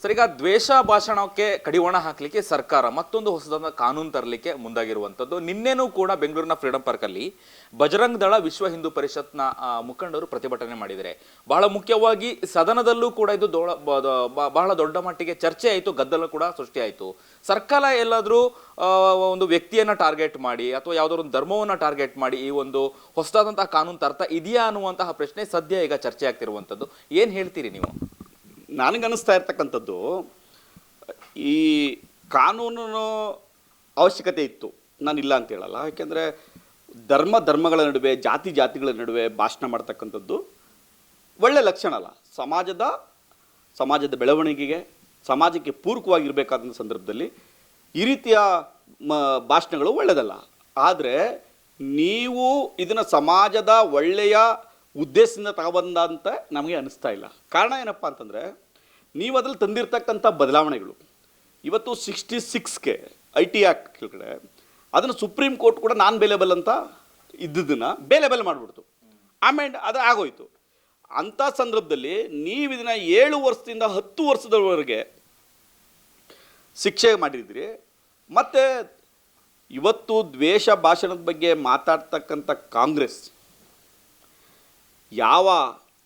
Sir, ಈಗ ದ್ವೇಷ ಭಾಷಣಕ್ಕೆ ಕಡಿವಾಣ ಹಾಕಲಿಕ್ಕೆ ಸರ್ಕಾರ ಮತ್ತೊಂದು ಹೊಸದಾದ ಕಾನೂನು ತರಲಿಕ್ಕೆ ಮುಂದಾಗಿರುವಂಥದ್ದು. ನಿನ್ನೆನೂ ಕೂಡ ಬೆಂಗಳೂರಿನ ಫ್ರೀಡಂ ಪಾರ್ಕ್ ಅಲ್ಲಿ ಬಜರಂಗ್ ದಳ ವಿಶ್ವ ಹಿಂದೂ ಪರಿಷತ್ನ ಮುಖಂಡರು ಪ್ರತಿಭಟನೆ ಮಾಡಿದ್ದಾರೆ. ಬಹಳ ಮುಖ್ಯವಾಗಿ ಸದನದಲ್ಲೂ ಕೂಡ ಇದು ಬಹಳ ದೊಡ್ಡ ಮಟ್ಟಿಗೆ ಚರ್ಚೆ ಆಯಿತು, ಗದ್ದಲ ಕೂಡ ಸೃಷ್ಟಿಯಾಯಿತು. ಸರ್ಕಾರ ಎಲ್ಲಾದರೂ ಒಂದು ವ್ಯಕ್ತಿಯನ್ನ ಟಾರ್ಗೆಟ್ ಮಾಡಿ ಅಥವಾ ಯಾವುದಾದ್ರು ಒಂದು ಧರ್ಮವನ್ನ ಟಾರ್ಗೆಟ್ ಮಾಡಿ ಈ ಒಂದು ಹೊಸದಾದಂತಹ ಕಾನೂನು ತರ್ತಾ ಇದೆಯಾ ಅನ್ನುವಂತಹ ಪ್ರಶ್ನೆ ಸದ್ಯ ಈಗ ಚರ್ಚೆ ಆಗ್ತಿರುವಂಥದ್ದು. ಏನು ಹೇಳ್ತೀರಿ ನೀವು? ನನಗನ್ನಿಸ್ತಾ ಇರ್ತಕ್ಕಂಥದ್ದು, ಈ ಕಾನೂನು ಅವಶ್ಯಕತೆ ಇತ್ತು, ನಾನಿಲ್ಲ ಅಂತ ಹೇಳಲ್ಲ. ಯಾಕೆಂದರೆ ಧರ್ಮಗಳ ನಡುವೆ, ಜಾತಿಗಳ ನಡುವೆ ಭಾಷಣ ಮಾಡ್ತಕ್ಕಂಥದ್ದು ಒಳ್ಳೆಯ ಲಕ್ಷಣ ಅಲ್ಲ. ಸಮಾಜದ ಬೆಳವಣಿಗೆಗೆ, ಸಮಾಜಕ್ಕೆ ಪೂರಕವಾಗಿರಬೇಕಾದ ಸಂದರ್ಭದಲ್ಲಿ ಈ ರೀತಿಯ ಭಾಷಣಗಳು ಒಳ್ಳೆಯದಲ್ಲ. ಆದರೆ ನೀವು ಇದನ್ನು ಸಮಾಜದ ಒಳ್ಳೆಯ ಉದ್ದೇಶದಿಂದ ತಗೊಬಂದಂತ ನಮಗೆ ಅನಿಸ್ತಾ ಇಲ್ಲ. ಕಾರಣ ಏನಪ್ಪ ಅಂತಂದರೆ, ನೀವು ಅದ್ರಲ್ಲಿ ತಂದಿರ್ತಕ್ಕಂಥ ಬದಲಾವಣೆಗಳು ಇವತ್ತು 66ಗೆ IT ಆ್ಯಕ್ಟ್ ಕೆಳಗಡೆ ಅದನ್ನು ಸುಪ್ರೀಂ ಕೋರ್ಟ್ ಕೂಡ ನಾನ್ ಬೇಲೆಬಲ್ ಅಂತ ಇದ್ದದನ್ನು ಬೇಲೆಬಲ್ ಮಾಡಿಬಿಡ್ತು. ಆಮೇಲೆ ಅದು ಆಗೋಯ್ತು. ಅಂಥ ಸಂದರ್ಭದಲ್ಲಿ ನೀವು ಇದನ್ನು 7 ವರ್ಷದಿಂದ 10 ವರ್ಷದವರೆಗೆ ಶಿಕ್ಷೆ ಮಾಡಿದ್ರಿ. ಮತ್ತು ಇವತ್ತು ದ್ವೇಷ ಭಾಷಣದ ಬಗ್ಗೆ ಮಾತಾಡ್ತಕ್ಕಂಥ ಕಾಂಗ್ರೆಸ್ ಯಾವ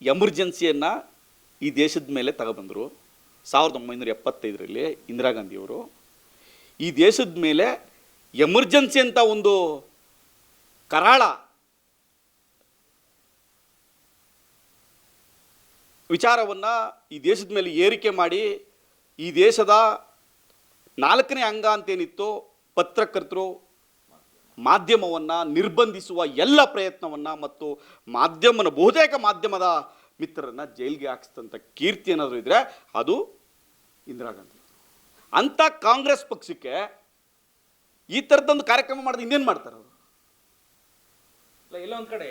ಎಮರ್ಜೆನ್ಸಿಯನ್ನು ಈ ದೇಶದ ಮೇಲೆ ತಗೊಬಂದರು 1975ರಲ್ಲಿ ಇಂದಿರಾ ಗಾಂಧಿಯವರು. ಈ ದೇಶದ ಮೇಲೆ ಎಮರ್ಜೆನ್ಸಿ ಅಂತ ಒಂದು ಕರಾಳ ವಿಚಾರವನ್ನು ಈ ದೇಶದ ಮೇಲೆ ಏರಿಕೆ ಮಾಡಿ, ಈ ದೇಶದ 4ನೇ ಅಂಗ ಅಂತೇನಿತ್ತು ಪತ್ರಕರ್ತರು, ಮಾಧ್ಯಮವನ್ನು ನಿರ್ಬಂಧಿಸುವ ಎಲ್ಲ ಪ್ರಯತ್ನವನ್ನು ಮತ್ತು ಬಹುತೇಕ ಮಾಧ್ಯಮದ ಮಿತ್ರರನ್ನು ಜೈಲಿಗೆ ಹಾಕಿಸಿದಂಥ ಕೀರ್ತಿ ಏನಾದರೂ ಇದ್ದರೆ ಅದು ಇಂದಿರಾ ಗಾಂಧಿ. ಅಂಥ ಕಾಂಗ್ರೆಸ್ ಪಕ್ಷಕ್ಕೆ ಈ ಥರದ್ದೊಂದು ಕಾರ್ಯಕ್ರಮ ಮಾಡಿದ್ರೆ ಇನ್ನೇನು ಮಾಡ್ತಾರೆ ಅವರು? ಎಲ್ಲೊಂದು ಕಡೆ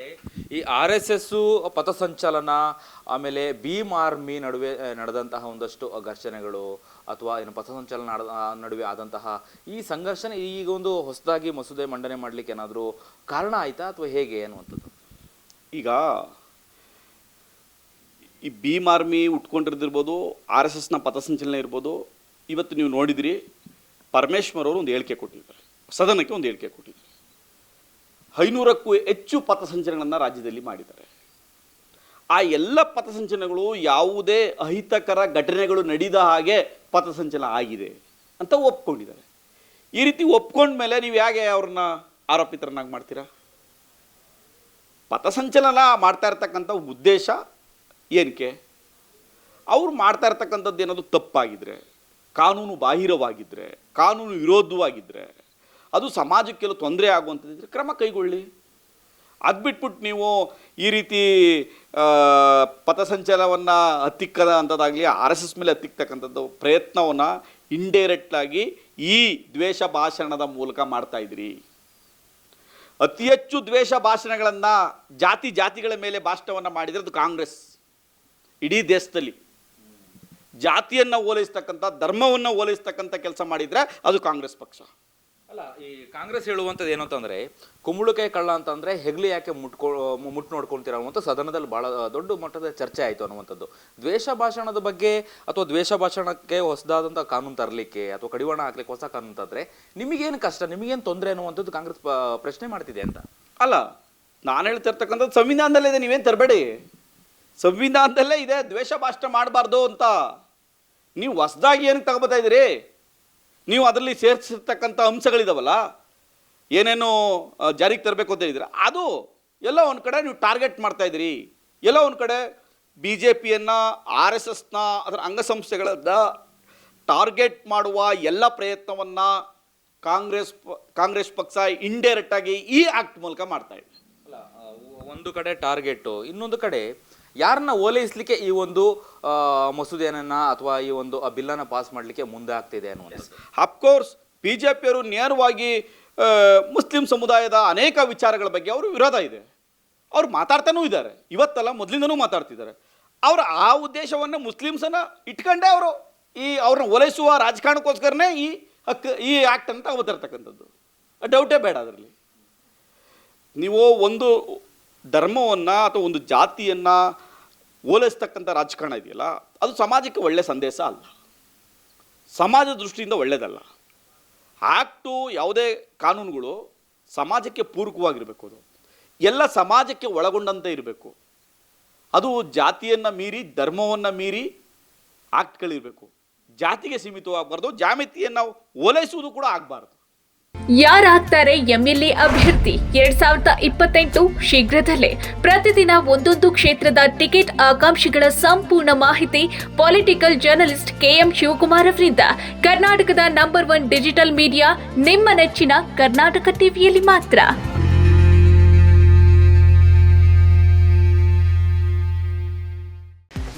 ಈ RSS ಪಥಸಂಚಲನ, ಆಮೇಲೆ ಭೀಮ್ ಆರ್ಮಿ ನಡುವೆ ನಡೆದಂತಹ ಒಂದಷ್ಟು ಘರ್ಷಣೆಗಳು ಅಥವಾ ಏನು ಪಥಸಂಚಲನ ನಡುವೆ ಆದಂತಹ ಈ ಸಂಘರ್ಷಣೆ ಈಗ ಒಂದು ಹೊಸದಾಗಿ ಮಸೂದೆ ಮಂಡನೆ ಮಾಡಲಿಕ್ಕೆ ಏನಾದರೂ ಕಾರಣ ಆಯಿತಾ ಅಥವಾ ಹೇಗೆ ಅನ್ನುವಂಥದ್ದು? ಈಗ ಈ ಭೀಮ್ ಆರ್ಮಿ ಉಟ್ಕೊಂಡಿರ್ದಿರ್ಬೋದು, RSSನ ಪಥಸಂಚಲನ ಇರ್ಬೋದು. ಇವತ್ತು ನೀವು ನೋಡಿದಿರಿ, ಪರಮೇಶ್ವರ್ ಅವರು ಒಂದು ಹೇಳಿಕೆ ಕೊಟ್ಟಿದ್ದಾರೆ, ಸದನಕ್ಕೆ ಒಂದು ಹೇಳಿಕೆ ಕೊಟ್ಟಿದ್ದಾರೆ. 500ಕ್ಕೂ ಹೆಚ್ಚು ಪಥಸಂಚಲನಗಳನ್ನು ರಾಜ್ಯದಲ್ಲಿ ಮಾಡಿದ್ದಾರೆ. ಆ ಎಲ್ಲ ಪಥಸಂಚಲನಗಳು ಯಾವುದೇ ಅಹಿತಕರ ಘಟನೆಗಳು ನಡೆದ ಹಾಗೆ ಪಥಸಂಚಲನ ಆಗಿದೆ ಅಂತ ಒಪ್ಕೊಂಡಿದ್ದಾರೆ. ಈ ರೀತಿ ಒಪ್ಕೊಂಡ್ಮೇಲೆ ನೀವು ಹೇಗೆ ಅವ್ರನ್ನ ಆರೋಪಿತರನ್ನಾಗಿ ಮಾಡ್ತೀರಾ? ಪಥಸಂಚಲನ ಮಾಡ್ತಾ ಇರ್ತಕ್ಕಂಥ ಉದ್ದೇಶ ಏನಕ್ಕೆ? ಅವ್ರು ಮಾಡ್ತಾ ಇರ್ತಕ್ಕಂಥದ್ದು ಏನಾದರೂ ತಪ್ಪಾಗಿದ್ದರೆ, ಕಾನೂನು ಬಾಹಿರವಾಗಿದ್ದರೆ, ಕಾನೂನು ವಿರೋಧವಾಗಿದ್ದರೆ, ಅದು ಸಮಾಜಕ್ಕೆಲ್ಲ ತೊಂದರೆ ಆಗುವಂಥದ್ದಿದ್ರೆ ಕ್ರಮ ಕೈಗೊಳ್ಳಿ. ಅದು ಬಿಟ್ಬಿಟ್ಟು ನೀವು ಈ ರೀತಿ ಪಥಸಂಚಲನವನ್ನು ಹತ್ತಿಕ್ಕದ ಅಂಥದ್ದಾಗಲಿ RSS ಮೇಲೆ ಹತ್ತಿಕ್ಕತಕ್ಕಂಥದ್ದು ಪ್ರಯತ್ನವನ್ನು ಇಂಡೈರೆಕ್ಟಾಗಿ ಈ ದ್ವೇಷ ಭಾಷಣದ ಮೂಲಕ ಮಾಡ್ತಾಯಿದ್ರಿ. ಅತಿ ಹೆಚ್ಚು ದ್ವೇಷ ಭಾಷಣಗಳನ್ನು ಜಾತಿಗಳ ಮೇಲೆ ಭಾಷಣವನ್ನು ಮಾಡಿದರೆ ಕಾಂಗ್ರೆಸ್. ಇಡೀ ದೇಶದಲ್ಲಿ ಜಾತಿಯನ್ನು ಓಲೈಸ್ತಕ್ಕಂಥ, ಧರ್ಮವನ್ನು ಓಲೈಸ್ತಕ್ಕಂಥ ಕೆಲಸ ಮಾಡಿದರೆ ಅದು ಕಾಂಗ್ರೆಸ್ ಪಕ್ಷ ಅಲ್ಲ. ಈ ಕಾಂಗ್ರೆಸ್ ಹೇಳುವಂಥದ್ದು ಏನು ಅಂತಂದರೆ, ಕುಂಬಳಕಾಯಿ ಕಳ್ಳ ಅಂತಂದರೆ ಹೆಗ್ಲಿ ಯಾಕೆ ಮುಟ್ಟು ನೋಡ್ಕೊಳ್ತೀರ ಅನ್ನುವಂಥ ಸದನದಲ್ಲಿ ಭಾಳ ದೊಡ್ಡ ಮಟ್ಟದ ಚರ್ಚೆ ಆಯಿತು ಅನ್ನುವಂಥದ್ದು. ದ್ವೇಷ ಭಾಷಣದ ಬಗ್ಗೆ ಅಥವಾ ದ್ವೇಷ ಭಾಷಣಕ್ಕೆ ಹೊಸದಾದಂಥ ಕಾನೂನು ತರಲಿಕ್ಕೆ ಅಥವಾ ಕಡಿವಾಣ ಹಾಕ್ಲಿಕ್ಕೆ ಹೊಸ ಕಾನೂನು ತಂದರೆ ನಿಮಗೇನು ಕಷ್ಟ, ನಿಮಗೇನು ತೊಂದರೆ ಅನ್ನುವಂಥದ್ದು ಕಾಂಗ್ರೆಸ್ ಪ್ರಶ್ನೆ ಮಾಡ್ತಿದೆ ಅಂತ. ಅಲ್ಲ, ನಾನು ಹೇಳ್ತಿರ್ತಕ್ಕಂಥದ್ದು ಸಂವಿಧಾನದಲ್ಲೇ ಇದೆ, ನೀವೇನು ತರಬೇಡಿ. ಸಂವಿಧಾನದಲ್ಲೇ ಇದೆ ದ್ವೇಷ ಭಾಷಣ ಮಾಡಬಾರ್ದು ಅಂತ. ನೀವು ಹೊಸದಾಗಿ ಏನಕ್ಕೆ ತಗೋಬೋತಾ ಇದ್ದೀರಿ? ನೀವು ಅದರಲ್ಲಿ ಸೇರಿಸಿರ್ತಕ್ಕಂಥ ಅಂಶಗಳಿದಾವಲ್ಲ, ಏನೇನು ಜಾರಿಗೆ ತರಬೇಕು ಅಂತ ಹೇಳಿದ್ರೆ ಅದು ಎಲ್ಲ ಒಂದು ಕಡೆ ನೀವು ಟಾರ್ಗೆಟ್ ಮಾಡ್ತಾಯಿದ್ದೀರಿ. ಎಲ್ಲ ಒಂದು ಕಡೆ BJPಯನ್ನು, RSSನ, ಅದರ ಅಂಗಸಂಸ್ಥೆಗಳನ್ನು ಟಾರ್ಗೆಟ್ ಮಾಡುವ ಎಲ್ಲ ಪ್ರಯತ್ನವನ್ನು ಕಾಂಗ್ರೆಸ್ ಪಕ್ಷ ಇಂಡೈರೆಕ್ಟಾಗಿ ಈ ಆ್ಯಕ್ಟ್ ಮೂಲಕ ಮಾಡ್ತಾಯಿದೆ. ಅಲ್ಲ, ಒಂದು ಕಡೆ ಟಾರ್ಗೆಟು, ಇನ್ನೊಂದು ಕಡೆ ಯಾರನ್ನ ಓಲೈಸಲಿಕ್ಕೆ ಈ ಒಂದು ಮಸೂದೆಯನ್ನ ಅಥವಾ ಈ ಒಂದು ಬಿಲ್ಲನ್ನು ಪಾಸ್ ಮಾಡಲಿಕ್ಕೆ ಮುಂದೆ ಆಗ್ತಿದೆ ಅನ್ನುವಂಥದ್ದು. ಅಫ್ಕೋರ್ಸ್ BJPಯವರು ನೇರವಾಗಿ ಮುಸ್ಲಿಂ ಸಮುದಾಯದ ಅನೇಕ ವಿಚಾರಗಳ ಬಗ್ಗೆ ಅವರು ವಿರೋಧ ಇದೆ. ಅವ್ರು ಮಾತಾಡ್ತಾನೂ ಇದ್ದಾರೆ, ಇವತ್ತಲ್ಲ ಮೊದಲಿಂದನೂ ಮಾತಾಡ್ತಿದ್ದಾರೆ. ಅವರ ಆ ಉದ್ದೇಶವನ್ನು ಮುಸ್ಲಿಮ್ಸನ್ನು ಇಟ್ಕೊಂಡೇ ಅವರು ಅವ್ರನ್ನ ಓಲೈಸುವ ರಾಜಕಾರಣಕ್ಕೋಸ್ಕರನೇ ಈ ಆ್ಯಕ್ಟ್ ಅಂತ ಅವತರ್ತಕ್ಕಂಥದ್ದು. ಡೌಟೇ ಬೇಡ ಅದರಲ್ಲಿ. ನೀವು ಒಂದು ಧರ್ಮವನ್ನು ಅಥವಾ ಒಂದು ಜಾತಿಯನ್ನು ಓಲೈಸ್ತಕ್ಕಂಥ ರಾಜಕಾರಣ ಇದೆಯಲ್ಲ, ಅದು ಸಮಾಜಕ್ಕೆ ಒಳ್ಳೆಯ ಸಂದೇಶ ಅಲ್ಲ. ಸಮಾಜದ ದೃಷ್ಟಿಯಿಂದ ಒಳ್ಳೆಯದಲ್ಲ. ಆ್ಯಕ್ಟು ಯಾವುದೇ ಕಾನೂನುಗಳು ಸಮಾಜಕ್ಕೆ ಪೂರಕವಾಗಿರಬೇಕು. ಅದು ಎಲ್ಲ ಸಮಾಜಕ್ಕೆ ಒಳಗೊಂಡಂತೆ ಇರಬೇಕು. ಅದು ಜಾತಿಯನ್ನು ಮೀರಿ ಧರ್ಮವನ್ನು ಮೀರಿ ಆ್ಯಕ್ಟ್ಗಳಿರಬೇಕು. ಜಾತಿಗೆ ಸೀಮಿತವಾಗಬಾರ್ದು, ಜಾಮಿತಿಯನ್ನು ಓಲೈಸುವುದು ಕೂಡ ಆಗಬಾರ್ದು. ಯಾರಾಗ್ತಾರೆ ಎಂಎಲ್ಎ ಅಭ್ಯರ್ಥಿ 2028 ಶೀಘ್ರದಲ್ಲೇ. ಪ್ರತಿದಿನ ಒಂದೊಂದು ಕ್ಷೇತ್ರದ ಟಿಕೆಟ್ ಆಕಾಂಕ್ಷಿಗಳ ಸಂಪೂರ್ಣ ಮಾಹಿತಿ ಪೊಲಿಟಿಕಲ್ ಜರ್ನಲಿಸ್ಟ್ KM ಶಿವಕುಮಾರ್ ಅವರಿಂದ. ಕರ್ನಾಟಕದ ನಂಬರ್ 1 ಡಿಜಿಟಲ್ ಮೀಡಿಯಾ ನಿಮ್ಮ ನೆಚ್ಚಿನ ಕರ್ನಾಟಕ ಟಿವಿಯಲ್ಲಿ ಮಾತ್ರ.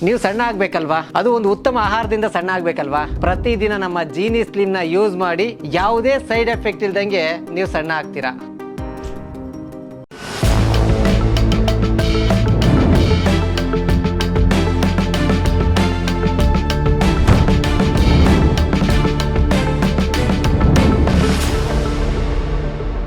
ನೀವು ಸಣ್ಣ ಆಗ್ಬೇಕಲ್ವಾ? ಅದು ಒಂದು ಉತ್ತಮ ಆಹಾರದಿಂದ ಸಣ್ಣ ಆಗ್ಬೇಕಲ್ವಾ? ಪ್ರತಿದಿನ ನಮ್ಮ ಜೀನಿ ಸ್ಲಿಮ್ನ ಯೂಸ್ ಮಾಡಿ ಯಾವುದೇ ಸೈಡ್ ಎಫೆಕ್ಟ್ ಇಲ್ದಂಗೆ ನೀವು ಸಣ್ಣ ಆಗ್ತೀರಾ.